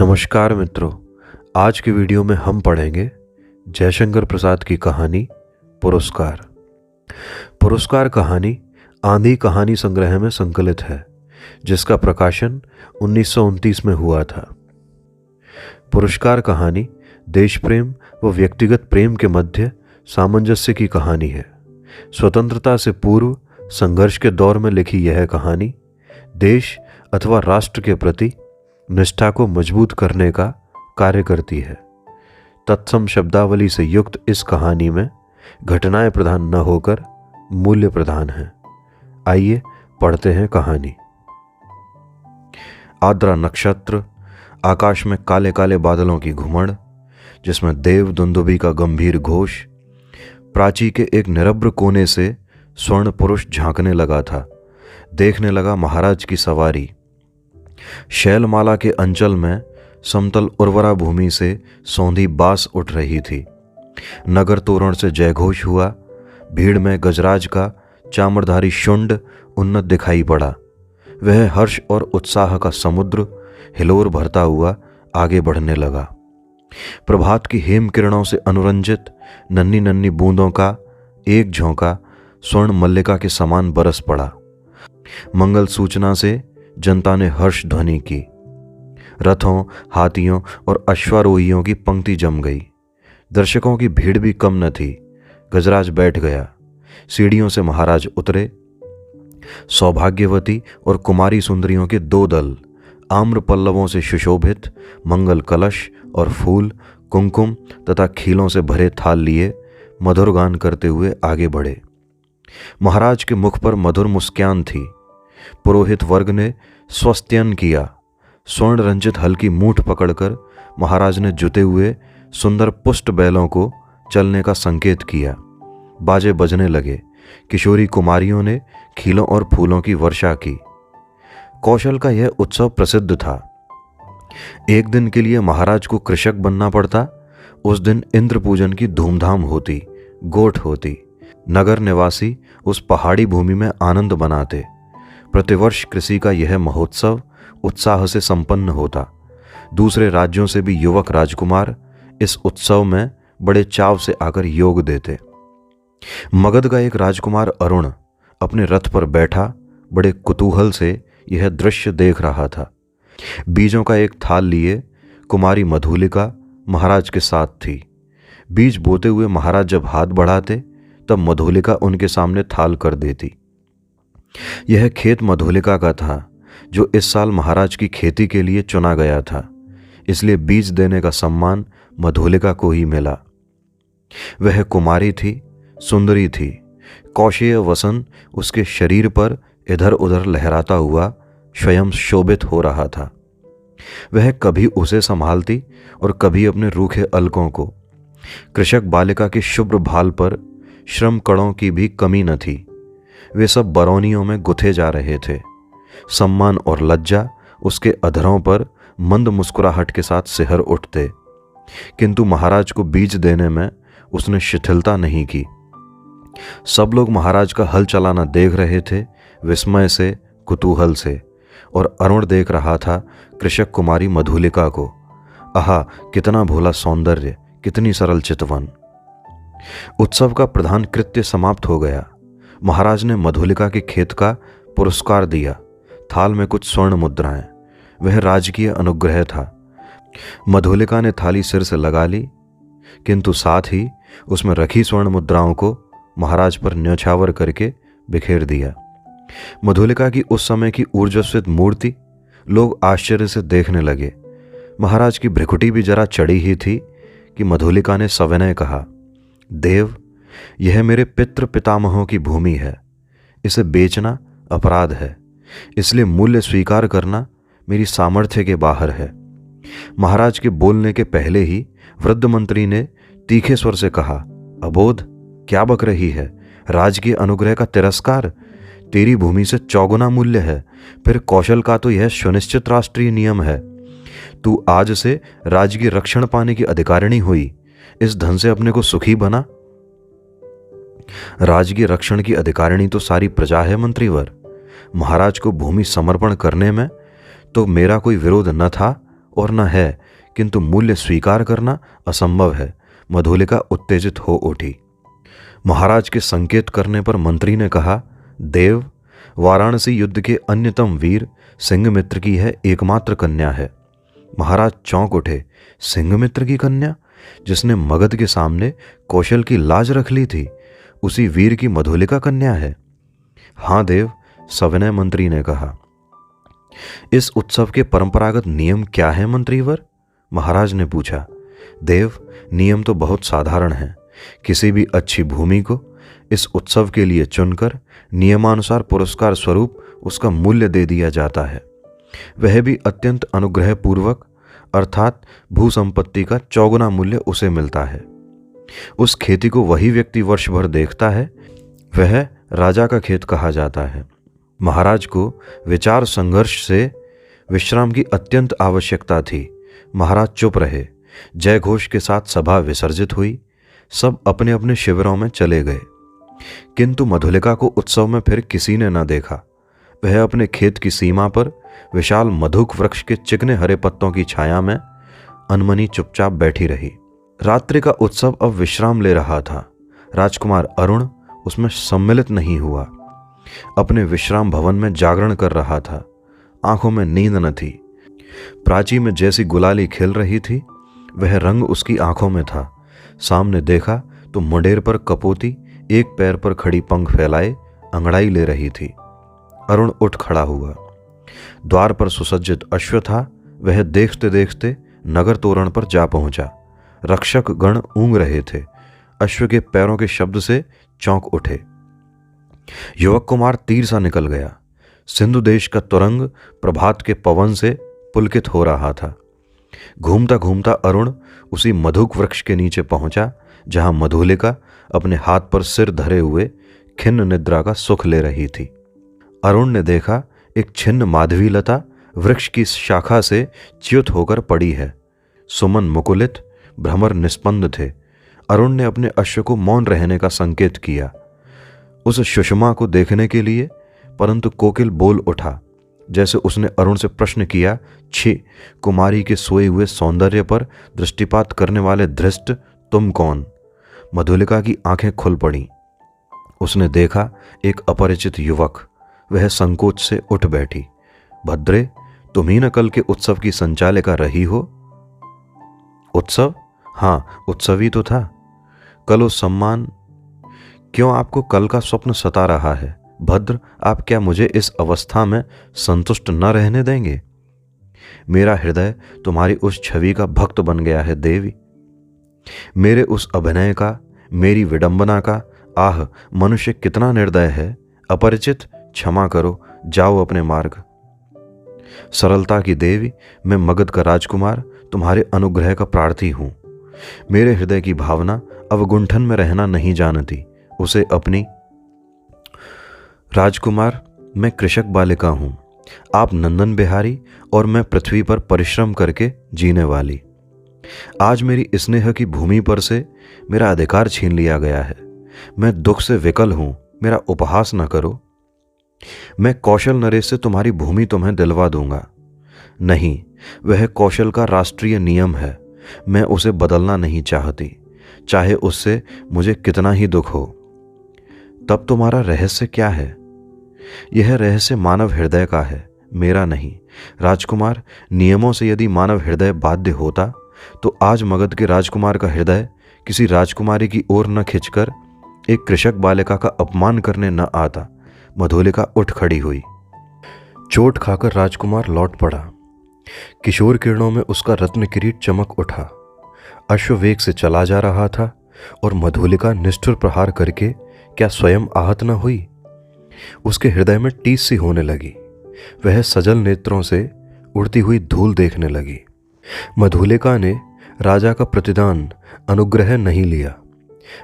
नमस्कार मित्रों, आज की वीडियो में हम पढ़ेंगे जयशंकर प्रसाद की कहानी पुरस्कार। पुरस्कार कहानी आंधी कहानी संग्रह में संकलित है, जिसका प्रकाशन 1929 में हुआ था। पुरस्कार कहानी देश प्रेम व व्यक्तिगत प्रेम के मध्य सामंजस्य की कहानी है। स्वतंत्रता से पूर्व संघर्ष के दौर में लिखी यह कहानी देश अथवा राष्ट्र के प्रति निष्ठा को मजबूत करने का कार्य करती है। तत्सम शब्दावली से युक्त इस कहानी में घटनाएं प्रधान न होकर मूल्य प्रधान हैं। आइए पढ़ते हैं कहानी। आद्रा नक्षत्र, आकाश में काले काले बादलों की घुमड़, जिसमें देव दुंदुभी का गंभीर घोष, प्राची के एक निरभ्र कोने से स्वर्ण पुरुष झांकने लगा था। देखने लगा महाराज की सवारी। शैलमाला के अंचल में समतल उर्वरा भूमि से सौंधी बास उठ रही थी। नगर तोरण से जयघोष हुआ। भीड़ में गजराज का चामरधारी शुंड उन्नत दिखाई पड़ा। वह हर्ष और उत्साह का समुद्र हिलोर भरता हुआ आगे बढ़ने लगा। प्रभात की हेम किरणों से अनुरंजित नन्ही नन्ही बूंदों का एक झोंका स्वर्ण मल्लिका के समान बरस पड़ा। मंगल सूचना से जनता ने हर्ष ध्वनि की। रथों, हाथियों और अश्वारोहियों की पंक्ति जम गई। दर्शकों की भीड़ भी कम न थी। गजराज बैठ गया। सीढ़ियों से महाराज उतरे। सौभाग्यवती और कुमारी सुंदरियों के दो दल आम्र पल्लवों से सुशोभित मंगल कलश और फूल, कुमकुम तथा खीलों से भरे थाल लिए मधुर गान करते हुए आगे बढ़े। महाराज के मुख पर मधुर मुस्कान थी। पुरोहित वर्ग ने स्वस्त्यन किया। स्वर्ण रंजित हल की मूठ पकड़कर महाराज ने जुते हुए सुंदर पुष्ट बैलों को चलने का संकेत किया। बाजे बजने लगे। किशोरी कुमारियों ने खीलों और फूलों की वर्षा की। कौशल का यह उत्सव प्रसिद्ध था। एक दिन के लिए महाराज को कृषक बनना पड़ता। उस दिन इंद्र पूजन की धूमधाम होती, गोठ होती। नगर निवासी उस पहाड़ी भूमि में आनंद मनाते। प्रतिवर्ष कृषि का यह महोत्सव उत्साह से संपन्न होता। दूसरे राज्यों से भी युवक राजकुमार इस उत्सव में बड़े चाव से आकर योग देते। मगध का एक राजकुमार अरुण अपने रथ पर बैठा बड़े कुतूहल से यह दृश्य देख रहा था। बीजों का एक थाल लिए कुमारी मधुलिका महाराज के साथ थी। बीज बोते हुए महाराज जब हाथ बढ़ाते तब मधुलिका उनके सामने थाल कर देती। यह खेत मधुलिका का था, जो इस साल महाराज की खेती के लिए चुना गया था, इसलिए बीज देने का सम्मान मधुलिका को ही मिला। वह कुमारी थी, सुंदरी थी। कौशेय वसन उसके शरीर पर इधर उधर लहराता हुआ स्वयं शोभित हो रहा था। वह कभी उसे संभालती और कभी अपने रूखे अलकों को। कृषक बालिका के शुभ्र भाल पर श्रम कणों की भी कमी न थी। वे सब बरौनियों में गुथे जा रहे थे। सम्मान और लज्जा उसके अधरों पर मंद मुस्कुराहट के साथ सिहर उठते। किंतु महाराज को बीज देने में उसने शिथिलता नहीं की। सब लोग महाराज का हल चलाना देख रहे थे, विस्मय से, कुतूहल से। और अरुण देख रहा था कृषक कुमारी मधुलिका को। आहा, कितना भोला सौंदर्य, कितनी सरल चितवन। उत्सव का प्रधान कृत्य समाप्त हो गया। महाराज ने मधुलिका के खेत का पुरस्कार दिया। थाल में कुछ स्वर्ण मुद्राएं। वह राजकीय अनुग्रह था। मधुलिका ने थाली सिर से लगा ली, किंतु साथ ही उसमें रखी स्वर्ण मुद्राओं को महाराज पर न्यौछावर करके बिखेर दिया। मधुलिका की उस समय की ऊर्जस्वित मूर्ति लोग आश्चर्य से देखने लगे। महाराज की भ्रिकुटी भी जरा चढ़ी ही थी कि मधुलिका ने सविनय कहा, देव, यह मेरे पितृ पितामहों की भूमि है। इसे बेचना अपराध है, इसलिए मूल्य स्वीकार करना मेरी सामर्थ्य के बाहर है। महाराज के बोलने के पहले ही वृद्ध मंत्री ने तीखे स्वर से कहा, अबोध, क्या बक रही है? राजकीय अनुग्रह का तिरस्कार तेरी भूमि से चौगुना मूल्य है। फिर कौशल का तो यह सुनिश्चित राष्ट्रीय नियम है। तू आज से राजकीय रक्षण पाने की अधिकारिणी हुई। इस धन से अपने को सुखी बना। राजकीय रक्षण की अधिकारिणी तो सारी प्रजा है मंत्रीवर। महाराज को भूमि समर्पण करने में तो मेरा कोई विरोध न था और न है, किंतु मूल्य स्वीकार करना असंभव है। मधुलिका उत्तेजित हो उठी। महाराज के संकेत करने पर मंत्री ने कहा, देव, वाराणसी युद्ध के अन्यतम वीर सिंहमित्र की है एकमात्र कन्या है। महाराज चौंक उठे। सिंहमित्र की कन्या, जिसने मगध के सामने कौशल की लाज रख ली थी, उसी वीर की मधुलिका कन्या है? हाँ देव, सविनय मंत्री ने कहा। इस उत्सव के परंपरागत नियम क्या है मंत्रीवर? महाराज ने पूछा। देव, नियम तो बहुत साधारण है। किसी भी अच्छी भूमि को इस उत्सव के लिए चुनकर नियमानुसार पुरस्कार स्वरूप उसका मूल्य दे दिया जाता है, वह भी अत्यंत अनुग्रह पूर्वक, अर्थात भू संपत्ति का 4 गुना मूल्य उसे मिलता है। उस खेती को वही व्यक्ति वर्ष भर देखता है, वह राजा का खेत कहा जाता है। महाराज को विचार संघर्ष से विश्राम की अत्यंत आवश्यकता थी। महाराज चुप रहे। जय घोष के साथ सभा विसर्जित हुई। सब अपने अपने शिविरों में चले गए, किंतु मधुलिका को उत्सव में फिर किसी ने न देखा। वह अपने खेत की सीमा पर विशाल मधुक वृक्ष के चिकने हरे पत्तों की छाया में अनमनी चुपचाप बैठी रही। रात्रि का उत्सव अब विश्राम ले रहा था। राजकुमार अरुण उसमें सम्मिलित नहीं हुआ। अपने विश्राम भवन में जागरण कर रहा था। आंखों में नींद न थी। प्राची में जैसी गुलाली खिल रही थी, वह रंग उसकी आंखों में था। सामने देखा तो मुंडेर पर कपोती एक पैर पर खड़ी पंख फैलाए अंगड़ाई ले रही थी। अरुण उठ खड़ा हुआ। द्वार पर सुसज्जित अश्व था। वह देखते देखते नगर तोरण पर जा पहुंचा। रक्षक गण ऊँग रहे थे। अश्व के पैरों के शब्द से चौंक उठे। युवक कुमार तीर सा निकल गया। सिंधु देश का तुरंग प्रभात के पवन से पुलकित हो रहा था। घूमता घूमता अरुण उसी मधुक वृक्ष के नीचे पहुंचा जहां मधुलिका अपने हाथ पर सिर धरे हुए खिन्न निद्रा का सुख ले रही थी। अरुण ने देखा एक छिन्न माधवी लता वृक्ष की शाखा से च्युत होकर पड़ी है। सुमन मुकुलित, भ्रमर निस्पंद थे। अरुण ने अपने अश्व को मौन रहने का संकेत किया उस सुषमा को देखने के लिए, परंतु कोकिल बोल उठा, जैसे उसने अरुण से प्रश्न किया, छी, कुमारी के सोए हुए सौंदर्य पर दृष्टिपात करने वाले धृष्ट तुम कौन? मधुलिका की आंखें खुल पड़ी। उसने देखा एक अपरिचित युवक। वह संकोच से उठ बैठी। भद्रे, तुम ही न कल के उत्सव की संचालिका रही हो? उत्सव? हाँ, उत्सव ही तो था। कल उस सम्मान। क्यों आपको कल का स्वप्न सता रहा है? भद्र, आप क्या मुझे इस अवस्था में संतुष्ट न रहने देंगे? मेरा हृदय तुम्हारी उस छवि का भक्त बन गया है देवी। मेरे उस अभिनय का, मेरी विडंबना का। आह, मनुष्य कितना निर्दय है। अपरिचित, क्षमा करो, जाओ अपने मार्ग। सरलता की देवी, मैं मगध का राजकुमार तुम्हारे अनुग्रह का प्रार्थी हूं। मेरे हृदय की भावना अवगुंठन में रहना नहीं जानती, उसे अपनी। राजकुमार, मैं कृषक बालिका हूं, आप नंदन बिहारी और मैं पृथ्वी पर परिश्रम करके जीने वाली। आज मेरी स्नेह की भूमि पर से मेरा अधिकार छीन लिया गया है। मैं दुख से विकल हूं, मेरा उपहास न करो। मैं कौशल नरेश से तुम्हारी भूमि तुम्हें दिलवा दूंगा। नहीं, वह कौशल का राष्ट्रीय नियम है। मैं उसे बदलना नहीं चाहती, चाहे उससे मुझे कितना ही दुख हो। तब तुम्हारा रहस्य क्या है? यह रहस्य मानव हृदय का है, मेरा नहीं। राजकुमार, नियमों से यदि मानव हृदय बाध्य होता तो आज मगध के राजकुमार का हृदय किसी राजकुमारी की ओर न खिंचकर एक कृषक बालिका का अपमान करने न आता। मधुलिका उठ खड़ी हुई। चोट खाकर राजकुमार लौट पड़ा। किशोर किरणों में उसका रत्न किरीट चमक उठा। अश्व वेग से चला जा रहा था और मधुलिका निष्ठुर प्रहार करके क्या स्वयं आहत न हुई? उसके हृदय में टीस सी होने लगी। वह सजल नेत्रों से उड़ती हुई धूल देखने लगी। मधुलिका ने राजा का प्रतिदान अनुग्रह नहीं लिया।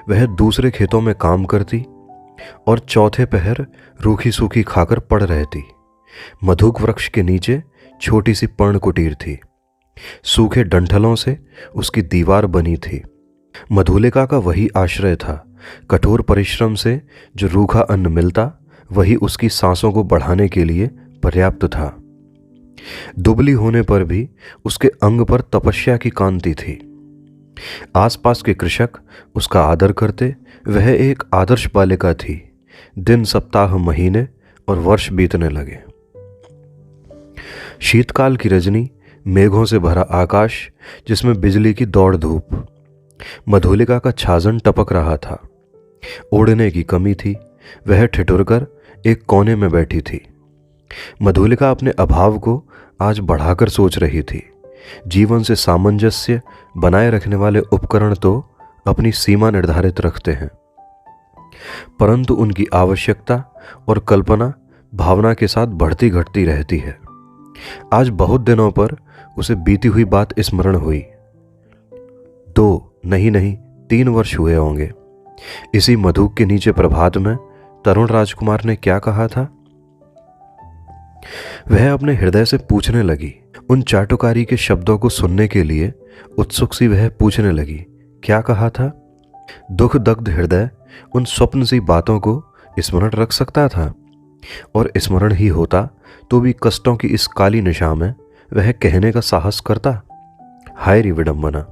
वह दूसरे खेतों में काम करती और चौथे पहर रूखी सूखी खाकर पड़ रहती। मधुक वृक्ष के नीचे छोटी सी पर्ण कुटीर थी। सूखे डंठलों से उसकी दीवार बनी थी। मधुलिका का वही आश्रय था। कठोर परिश्रम से जो रूखा अन्न मिलता, वही उसकी सांसों को बढ़ाने के लिए पर्याप्त था। दुबली होने पर भी उसके अंग पर तपस्या की कांति थी। आसपास के कृषक उसका आदर करते। वह एक आदर्श बालिका थी। दिन, सप्ताह, महीने और वर्ष बीतने लगे। शीतकाल की रजनी, मेघों से भरा आकाश जिसमें बिजली की दौड़ धूप, मधुलिका का छाजन टपक रहा था। ओढ़ने की कमी थी। वह ठिठुरकर एक कोने में बैठी थी। मधुलिका अपने अभाव को आज बढ़ाकर सोच रही थी। जीवन से सामंजस्य बनाए रखने वाले उपकरण तो अपनी सीमा निर्धारित रखते हैं, परंतु उनकी आवश्यकता और कल्पना भावना के साथ बढ़ती घटती रहती है। आज बहुत दिनों पर उसे बीती हुई बात स्मरण हुई। 2 नहीं 3 वर्ष हुए होंगे। इसी मधु के नीचे प्रभात में तरुण राजकुमार ने क्या कहा था। वह अपने हृदय से पूछने लगी। उन चाटुकारी के शब्दों को सुनने के लिए उत्सुक सी वह पूछने लगी, क्या कहा था। दुख दग्ध हृदय उन स्वप्न सी बातों को स्मरण रख सकता था, और स्मरण ही होता तो भी कष्टों की इस काली निशा में वह कहने का साहस करता। हाय री विडंबना।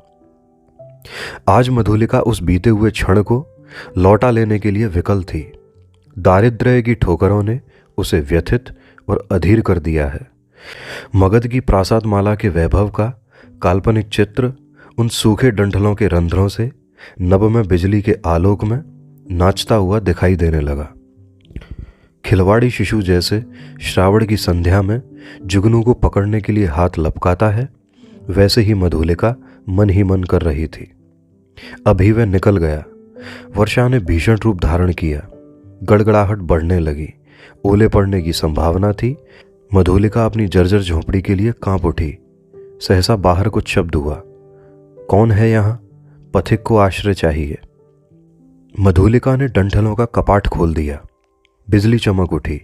आज मधुलिका उस बीते हुए क्षण को लौटा लेने के लिए विकल थी। दारिद्र्य की ठोकरों ने उसे व्यथित और अधीर कर दिया है। मगध की प्रासाद माला के वैभव का काल्पनिक चित्र उन सूखे डंठलों के रंध्रों से नभ में बिजली के आलोक में नाचता हुआ दिखाई देने लगा। खिलवाड़ी शिशु जैसे श्रावण की संध्या में जुगनू को पकड़ने के लिए हाथ लपकाता है, वैसे ही मधुलिका मन ही मन कर रही थी। अभी वह निकल गया। वर्षा ने भीषण रूप धारण किया। गड़गड़ाहट बढ़ने लगी। ओले पड़ने की संभावना थी। मधुलिका अपनी जर्जर झोंपड़ी के लिए कांप उठी। सहसा बाहर कुछ शब्द हुआ। कौन है यहाँ? पथिक को आश्रय चाहिए। मधुलिका ने डंठलों का कपाट खोल दिया। बिजली चमक उठी।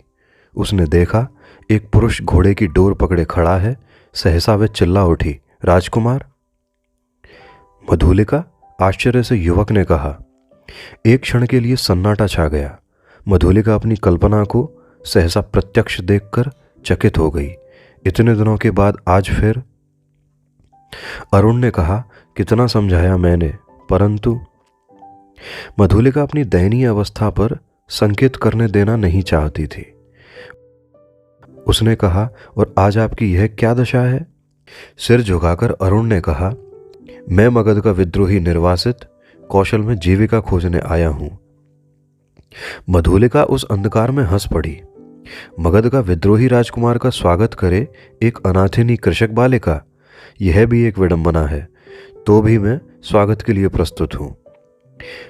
उसने देखा एक पुरुष घोड़े की डोर पकड़े खड़ा है। सहसा वह चिल्ला उठी, राजकुमार। मधुलिका, आश्चर्य से युवक ने कहा। एक क्षण के लिए सन्नाटा छा गया। मधुलिका अपनी कल्पना को सहसा प्रत्यक्ष देखकर चकित हो गई। इतने दिनों के बाद आज फिर। अरुण ने कहा, कितना समझाया मैंने, परंतु। मधुलिका अपनी दयनीय अवस्था पर संकेत करने देना नहीं चाहती थी। उसने कहा, और आज आपकी यह क्या दशा है? सिर झुकाकर अरुण ने कहा, मैं मगध का विद्रोही निर्वासित कौशल में जीविका खोजने आया हूं। मधुलिका उस अंधकार में हंस पड़ी। मगध का विद्रोही राजकुमार का स्वागत करे एक अनाथिनी कृषक बालिका, यह भी एक विडंबना है। तो भी मैं स्वागत के लिए प्रस्तुत हूं।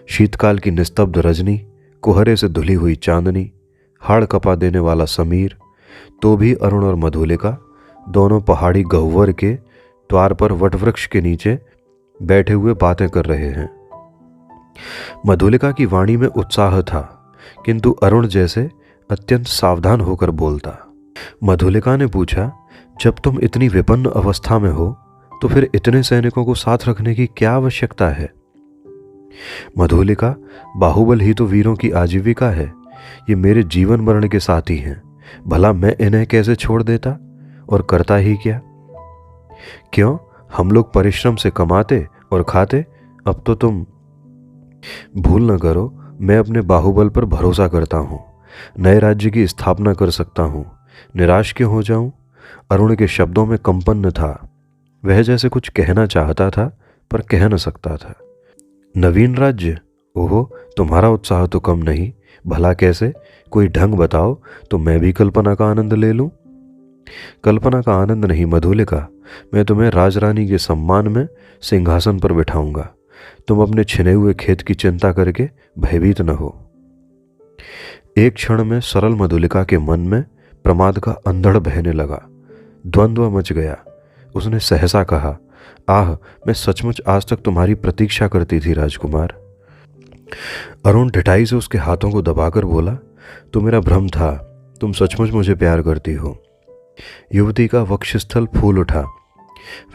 शीतकाल की निस्तब्ध रजनी, कुहरे से धुली हुई चांदनी, हाड़ कपा देने वाला समीर, तो भी अरुण और मधुलिका दोनों पहाड़ी गह्वर के द्वार पर वटवृक्ष के नीचे बैठे हुए बातें कर रहे हैं। मधुलिका की वाणी में उत्साह था, किंतु अरुण जैसे अत्यंत सावधान होकर बोलता। मधुलिका ने पूछा, जब तुम इतनी विपन्न अवस्था में हो तो फिर इतने सैनिकों को साथ रखने की क्या आवश्यकता है? मधुलिका, बाहुबल ही तो वीरों की आजीविका है। ये मेरे जीवन मरण के साथी हैं। भला मैं इन्हें कैसे छोड़ देता, और करता ही क्या? क्यों, हम लोग परिश्रम से कमाते और खाते। अब तो तुम भूल न करो, मैं अपने बाहुबल पर भरोसा करता हूँ। नए राज्य की स्थापना कर सकता हूँ। निराश क्यों हो जाऊं? अरुण के शब्दों में कंपन था। वह जैसे कुछ कहना चाहता था पर कह न सकता था। नवीन राज्य? ओहो, तुम्हारा उत्साह तो कम नहीं। भला कैसे? कोई ढंग बताओ तो मैं भी कल्पना का आनंद ले लूं। कल्पना का आनंद नहीं मधुलिका, मैं तुम्हें राजरानी के सम्मान में सिंहासन पर बिठाऊंगा। तुम अपने छिने हुए खेत की चिंता करके भयभीत न हो। एक क्षण में सरल मधुलिका के मन में प्रमाद का अंधड़ बहने लगा। द्वंद्व मच गया। उसने सहसा कहा, आह, मैं सचमुच आज तक तुम्हारी प्रतीक्षा करती थी राजकुमार। अरुण ढिठाई से उसके हाथों को दबाकर बोला, तो मेरा भ्रम था। तुम सचमुच मुझे प्यार करती हो। युवती का वक्षस्थल फूल उठा।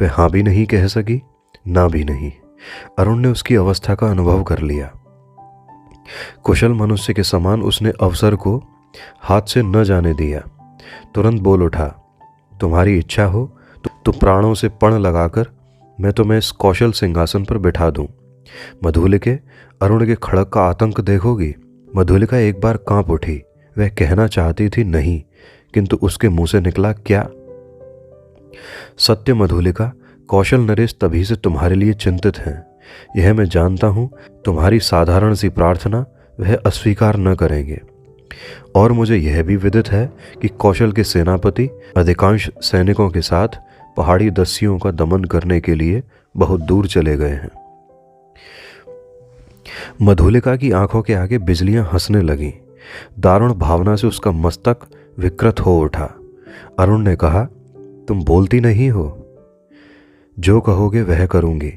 वह हाँ भी नहीं कह सकी, ना भी नहीं। अरुण ने उसकी अवस्था का अनुभव कर लिया। कुशल मनुष्य के समान उसने अवसर को हाथ से न जाने दिया। तुरंत बोल उठा, तुम्हारी इच्छा हो तो प्राणों से पण लगाकर मैं तुम्हें इस कौशल सिंहासन पर बिठा दूं। मधुलिके, अरुण के खड़क का आतंक देखोगी? मधुलिका एक बार कांप उठी। वह कहना चाहती थी नहीं, किंतु उसके मुंह से निकला क्या? सत्य मधुलिका, कौशल नरेश तभी से तुम्हारे लिए चिंतित हैं। यह मैं जानता हूं। तुम्हारी साधारण सी प्रार्थना वह अस्वीकार न करेंगे। और मुझे यह भी विदित है कि कौशल के सेनापति अधिकांश सैनिकों के साथ पहाड़ी दस्युओं का दमन करने के लिए बहुत दूर चले गए हैं। मधुलिका की आंखों के आगे बिजलियां हंसने लगीं। दारुण भावना से उसका मस्तक विकृत हो उठा। अरुण ने कहा, तुम बोलती नहीं हो? जो कहोगे वह करूंगी,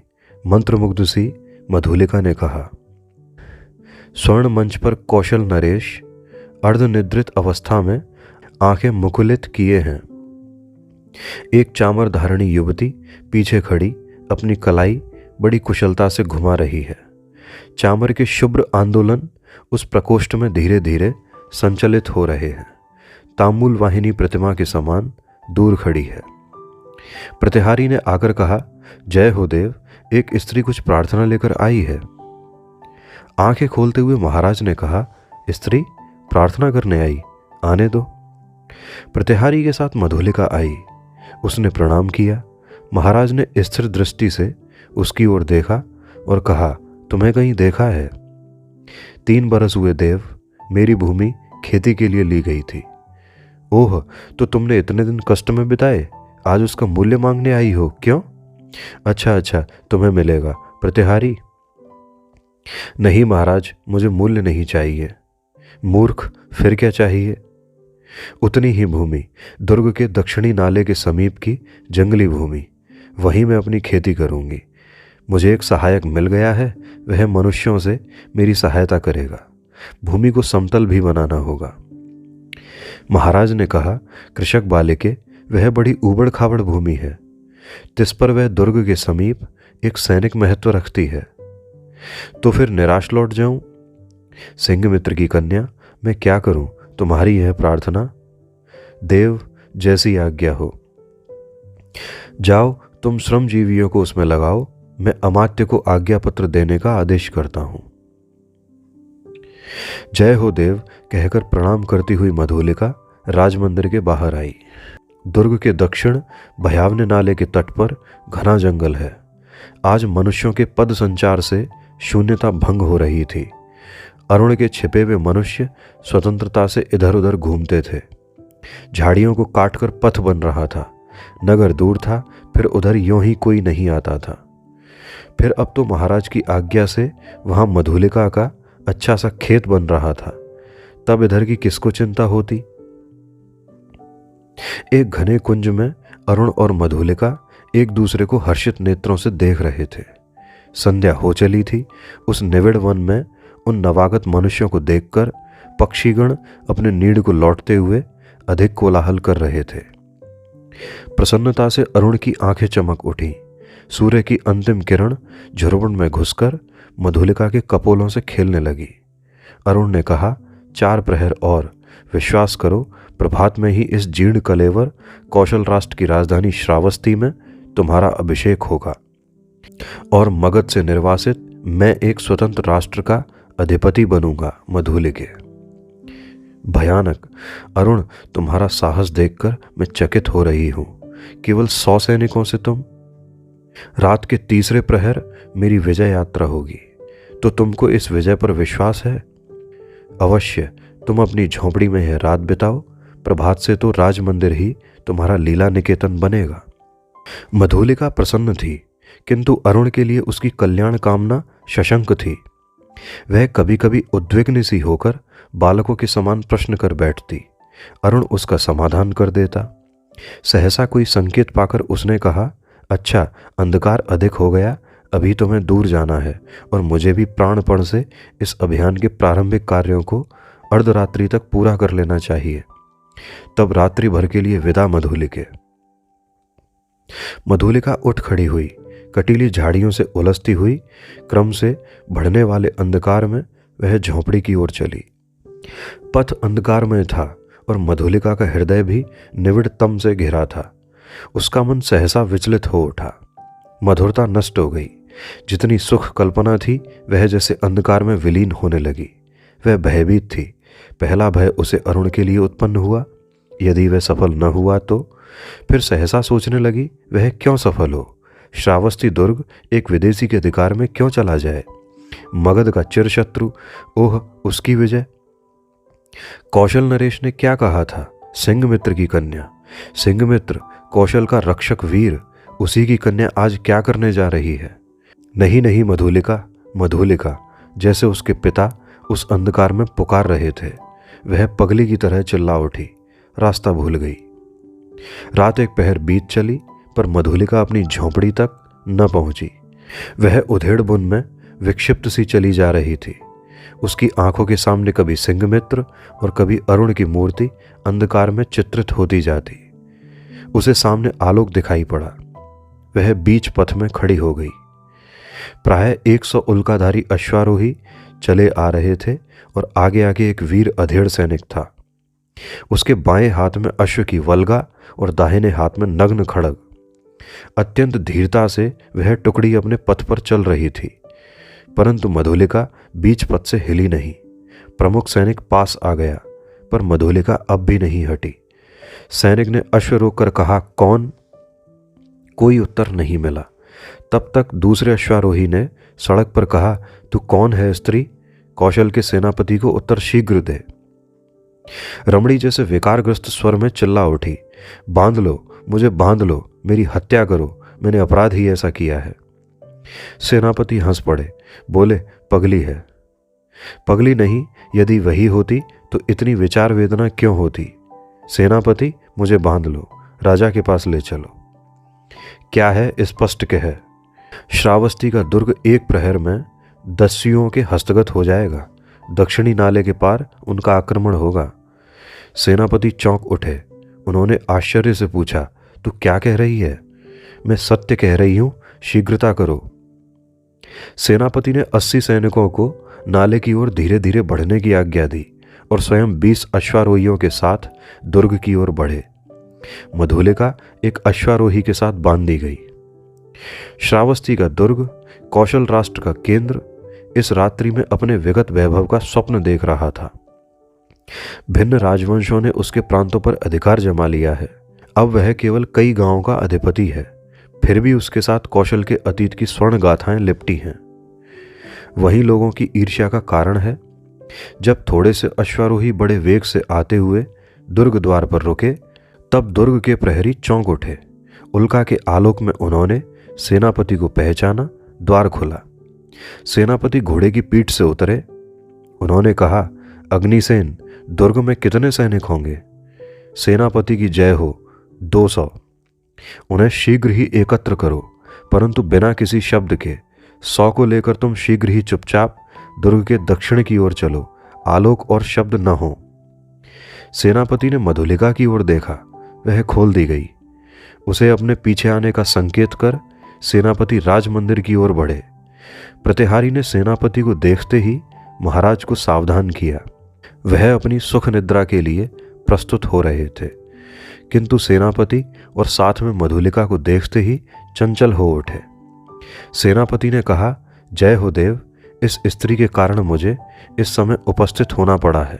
मंत्रमुग्ध सी मधुलिका ने कहा। स्वर्ण मंच पर कौशल नरेश अर्धनिद्रित अवस्था में आंखें मुकुलित किए हैं। एक चामर धारणी युवती पीछे खड़ी अपनी कलाई बड़ी कुशलता से घुमा रही है। चामर के शुभ्र आंदोलन उस प्रकोष्ठ में धीरे धीरे संचलित हो रहे हैं। तांबूल वाहिनी प्रतिमा के समान दूर खड़ी है। प्रतिहारी ने आकर कहा, जय हो देव, एक स्त्री कुछ प्रार्थना लेकर आई है। आंखें खोलते हुए महाराज ने कहा, स्त्री प्रार्थना करने आई? आने दो। प्रतिहारी के साथ मधुलिका आई। उसने प्रणाम किया। महाराज ने स्थिर दृष्टि से उसकी ओर देखा और कहा, तुम्हें कहीं देखा है? 3 बरस हुए देव, मेरी भूमि खेती के लिए ली गई थी। ओह, तो तुमने इतने दिन कष्ट में बिताए, आज उसका मूल्य मांगने आई हो, क्यों? अच्छा, तुम्हें मिलेगा। प्रतिहारी, नहीं महाराज, मुझे मूल्य नहीं चाहिए। मूर्ख, फिर क्या चाहिए? उतनी ही भूमि, दुर्ग के दक्षिणी नाले के समीप की जंगली भूमि, वहीं मैं अपनी खेती करूंगी। मुझे एक सहायक मिल गया है, वह मनुष्यों से मेरी सहायता करेगा। भूमि को समतल भी बनाना होगा। महाराज ने कहा, कृषक बालिके, वह बड़ी ऊबड़ खाबड़ भूमि है। तिस पर वह दुर्ग के समीप एक सैनिक महत्व रखती है। तो फिर निराश लौट जाऊं? सिंहमित्र की कन्या, मैं क्या करूं? तुम्हारी यह प्रार्थना। देव, जैसी आज्ञा हो। जाओ, तुम श्रमजीवियों को उसमें लगाओ। मैं अमात्य को आज्ञा पत्र देने का आदेश करता हूं। जय हो देव कहकर प्रणाम करती हुई मधुलिका राजमंदिर के बाहर आई। दुर्ग के दक्षिण भयावने नाले के तट पर घना जंगल है। आज मनुष्यों के पद संचार से शून्यता भंग हो रही थी। अरुण के छिपे हुए मनुष्य स्वतंत्रता से इधर उधर घूमते थे। झाड़ियों को काटकर पथ बन रहा था। नगर दूर था, फिर उधर यूं ही कोई नहीं आता था। फिर अब तो महाराज की आज्ञा से वहां मधुलिका का अच्छा सा खेत बन रहा था। तब इधर की किसको चिंता होती? एक घने कुंज में अरुण और मधुलिका एक दूसरे को हर्षित नेत्रों से देख रहे थे। संध्या हो चली थी। उस निविड़ वन में उन नवागत मनुष्यों को देखकर पक्षीगण अपने नीड़ को लौटते हुए अधिक कोलाहल कर रहे थे। प्रसन्नता से अरुण की आंखें चमक उठी। सूर्य की अंतिम किरण झुरमुट में घुसकर मधुलिका के कपोलों से खेलने लगी। अरुण ने कहा, 4 प्रहर और, विश्वास करो प्रभात में ही इस जीर्ण कलेवर कौशल राष्ट्र की राजधानी श्रावस्ती में तुम्हारा अभिषेक होगा और मगध से निर्वासित मैं एक स्वतंत्र राष्ट्र का अधिपति बनूंगा। मधुलिके, भयानक। अरुण, तुम्हारा साहस देखकर मैं चकित हो रही हूं। केवल 100 सैनिकों से तुम? रात के 3रे प्रहर मेरी विजय यात्रा होगी। तो तुमको इस विजय पर विश्वास है? अवश्य। तुम अपनी झोंपड़ी में यह रात बिताओ। प्रभात से तो राजमंदिर ही तुम्हारा लीला निकेतन बनेगा। मधुलिका प्रसन्न थी, किंतु अरुण के लिए उसकी कल्याण कामना सशंक थी। वह कभी कभी उद्विग्न सी होकर बालकों के समान प्रश्न कर बैठती। अरुण उसका समाधान कर देता। सहसा कोई संकेत पाकर उसने कहा, अच्छा, अंधकार अधिक हो गया, अभी तुम्हें दूर जाना है और मुझे भी प्राणपण से इस अभियान के प्रारंभिक कार्यों को अर्धरात्रि तक पूरा कर लेना चाहिए। तब रात्रि भर के लिए विदा मधुलिके। मधुलिका उठ खड़ी हुई। कटीली झाड़ियों से उलझती हुई क्रम से बढ़ने वाले अंधकार में वह झोंपड़ी की ओर चली। पथ अंधकार में था और मधुलिका का हृदय भी निविड़ तम से घिरा था। उसका मन सहसा विचलित हो उठा। मधुरता नष्ट हो गई। जितनी सुख कल्पना थी वह जैसे अंधकार में विलीन होने लगी। वह भयभीत थी। पहला भय उसे अरुण के लिए उत्पन्न हुआ। यदि वह सफल न हुआ तो फिर सहसा सोचने लगी, वह क्यों सफल हो? श्रावस्ती दुर्ग एक विदेशी के अधिकार में क्यों चला जाए? मगध का चिरशत्रु, ओह उसकी विजय। कौशल नरेश ने क्या कहा था? सिंहमित्र की कन्या। सिंहमित्र कौशल का रक्षक वीर, उसी की कन्या आज क्या करने जा रही है? नहीं नहीं, मधुलिका, मधुलिका, जैसे उसके पिता उस अंधकार में पुकार रहे थे। वह पगली की तरह चिल्ला उठी, रास्ता भूल गई। रात एक पहर बीत चली पर मधुलिका अपनी झोंपड़ी तक न पहुंची। वह उधेड़ बुन में विक्षिप्त सी चली जा रही थी। उसकी आंखों के सामने कभी सिंहमित्र और कभी अरुण की मूर्ति अंधकार में चित्रित होती जाती। उसे सामने आलोक दिखाई पड़ा। वह बीच पथ में खड़ी हो गई। प्राय 100 उल्काधारी अश्वारोही चले आ रहे थे और आगे आगे एक वीर अधेड़ सैनिक था। उसके बाएं हाथ में अश्व की वल्गा और दाहिने हाथ में नग्न खड्ग। अत्यंत धीरता से वह टुकड़ी अपने पथ पर चल रही थी, परंतु मधुलिका बीच पथ से हिली नहीं। प्रमुख सैनिक पास आ गया पर मधुलिका अब भी नहीं हटी। सैनिक ने अश्व रोककर कहा, कौन? कोई उत्तर नहीं मिला। तब तक दूसरे अश्वारोही ने सड़क पर कहा, तू कौन है स्त्री? कौशल के सेनापति को उत्तर शीघ्र दे। रमणी जैसे विकारग्रस्त स्वर में चिल्ला उठी, बांध लो, मुझे बांध लो, मेरी हत्या करो, मैंने अपराध ही ऐसा किया है। सेनापति हंस पड़े, बोले, पगली है। पगली नहीं, यदि वही होती तो इतनी विचार वेदना क्यों होती? सेनापति, मुझे बांध लो, राजा के पास ले चलो। क्या है, स्पष्ट कह। श्रावस्ती का दुर्ग एक प्रहर में दस्युओं के हस्तगत हो जाएगा। दक्षिणी नाले के पार उनका आक्रमण होगा। सेनापति चौंक उठे। उन्होंने आश्चर्य से पूछा, तू क्या कह रही है? मैं सत्य कह रही हूं, शीघ्रता करो। सेनापति ने 80 सैनिकों को नाले की ओर धीरे धीरे बढ़ने की आज्ञा दी और स्वयं 20 अश्वारोहियों के साथ दुर्ग की ओर बढ़े। मधुलिका एक अश्वारोही के साथ बांध दी गई। श्रावस्ती का दुर्ग, कौशल राष्ट्र का केंद्र, इस रात्रि में अपने विगत वैभव का स्वप्न देख रहा था। भिन्न राजवंशों ने उसके प्रांतों पर अधिकार जमा लिया है। अब वह केवल कई गांवों का अधिपति है। फिर भी उसके साथ कौशल के अतीत की स्वर्ण गाथाएं लिपटी हैं। वही लोगों की ईर्ष्या का कारण है। जब थोड़े से अश्वारोही बड़े वेग से आते हुए दुर्ग द्वार पर रुके, तब दुर्ग के प्रहरी चौंक उठे। उल्का के आलोक में उन्होंने सेनापति को पहचाना। द्वार खुला। सेनापति घोड़े की पीठ से उतरे। उन्होंने कहा, अग्निसेन, दुर्ग में कितने सैनिक होंगे? सेनापति की जय हो। 200। उन्हें शीघ्र ही एकत्र करो, परंतु बिना किसी शब्द के। 100 को लेकर तुम शीघ्र ही चुपचाप दुर्ग के दक्षिण की ओर चलो। आलोक और शब्द न हो। सेनापति ने मधुलिका की ओर देखा। वह खोल दी गई। उसे अपने पीछे आने का संकेत कर सेनापति राज मंदिर की ओर बढ़े। प्रतिहारी ने सेनापति को देखते ही महाराज को सावधान किया। वह अपनी सुख निद्रा के लिए प्रस्तुत हो रहे थे, किंतु सेनापति और साथ में मधुलिका को देखते ही चंचल हो उठे। सेनापति ने कहा, जय हो देव, इस स्त्री के कारण मुझे इस समय उपस्थित होना पड़ा है।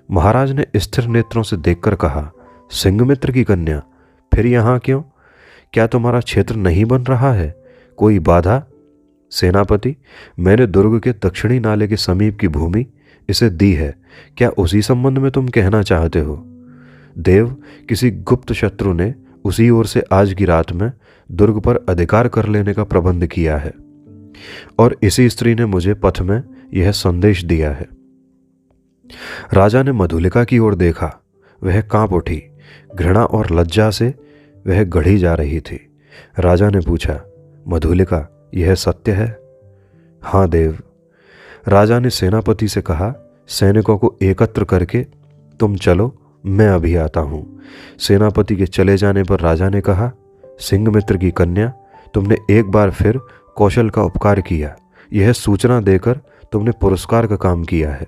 महाराज ने स्थिर नेत्रों से देखकर कहा, सिंहमित्र की कन्या, फिर यहाँ क्यों? क्या तुम्हारा क्षेत्र नहीं बन रहा है? कोई बाधा? सेनापति, मैंने दुर्ग के दक्षिणी नाले के समीप की भूमि इसे दी है। क्या उसी संबंध में तुम कहना चाहते हो? देव, किसी गुप्त शत्रु ने उसी ओर से आज की रात में दुर्ग पर अधिकार कर लेने का प्रबंध किया है और इसी स्त्री ने मुझे पथ में यह संदेश दिया है। राजा ने मधुलिका की ओर देखा। वह कांप उठी। घृणा और लज्जा से वह गढ़ी जा रही थी। राजा ने पूछा, मधुलिका, यह सत्य है? हाँ देव। राजा ने सेनापति से कहा, सैनिकों को एकत्र करके तुम चलो, मैं अभी आता हूं। सेनापति के चले जाने पर राजा ने कहा, सिंहमित्र की कन्या, तुमने एक बार फिर कौशल का उपकार किया। यह सूचना देकर तुमने पुरस्कार का काम किया है।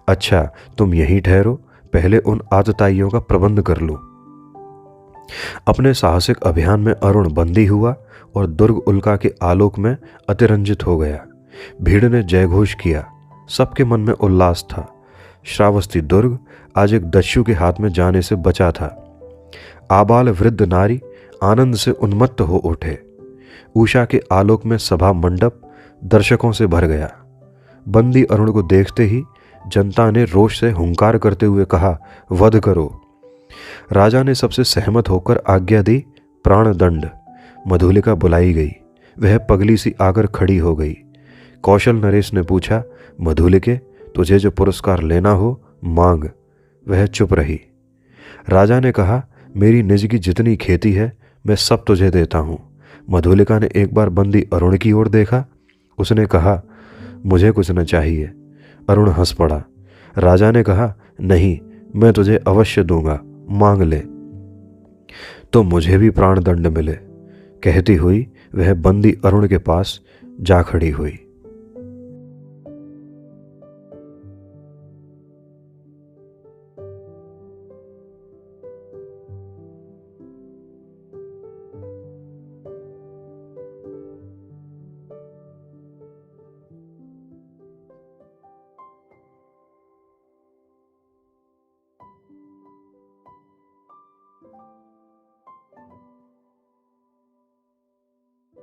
अच्छा, तुम यहीं ठहरो, पहले उन आतताइयों का प्रबंध कर लो। अपने साहसिक अभियान में अरुण बंदी हुआ और दुर्ग उल्का के आलोक में अतिरंजित हो गया। भीड़ ने जयघोष किया, सबके मन में उल्लास था। श्रावस्ती दुर्ग आज एक दस्यु के हाथ में जाने से बचा था। आबाल वृद्ध नारी आनंद से उन्मत्त हो उठे। उषा के आलोक में सभा मंडप दर्शकों से भर गया। बंदी अरुण को देखते ही जनता ने रोष से हुंकार करते हुए कहा, वध करो। राजा ने सबसे सहमत होकर आज्ञा दी, प्राण दंड। मधुलिका बुलाई गई। वह पगली सी आकर खड़ी हो गई। कौशल नरेश ने पूछा, मधुलिके, तुझे जो पुरस्कार लेना हो मांग। वह चुप रही। राजा ने कहा, मेरी निज की जितनी खेती है मैं सब तुझे देता हूँ। मधुलिका ने एक बार बंदी अरुण की ओर देखा। उसने कहा, मुझे कुछ न चाहिए। अरुण हंस पड़ा। राजा ने कहा, नहीं, मैं तुझे अवश्य दूंगा, मांग ले। तो मुझे भी प्राण दंड मिले। कहती हुई वह बंदी अरुण के पास जा खड़ी हुई।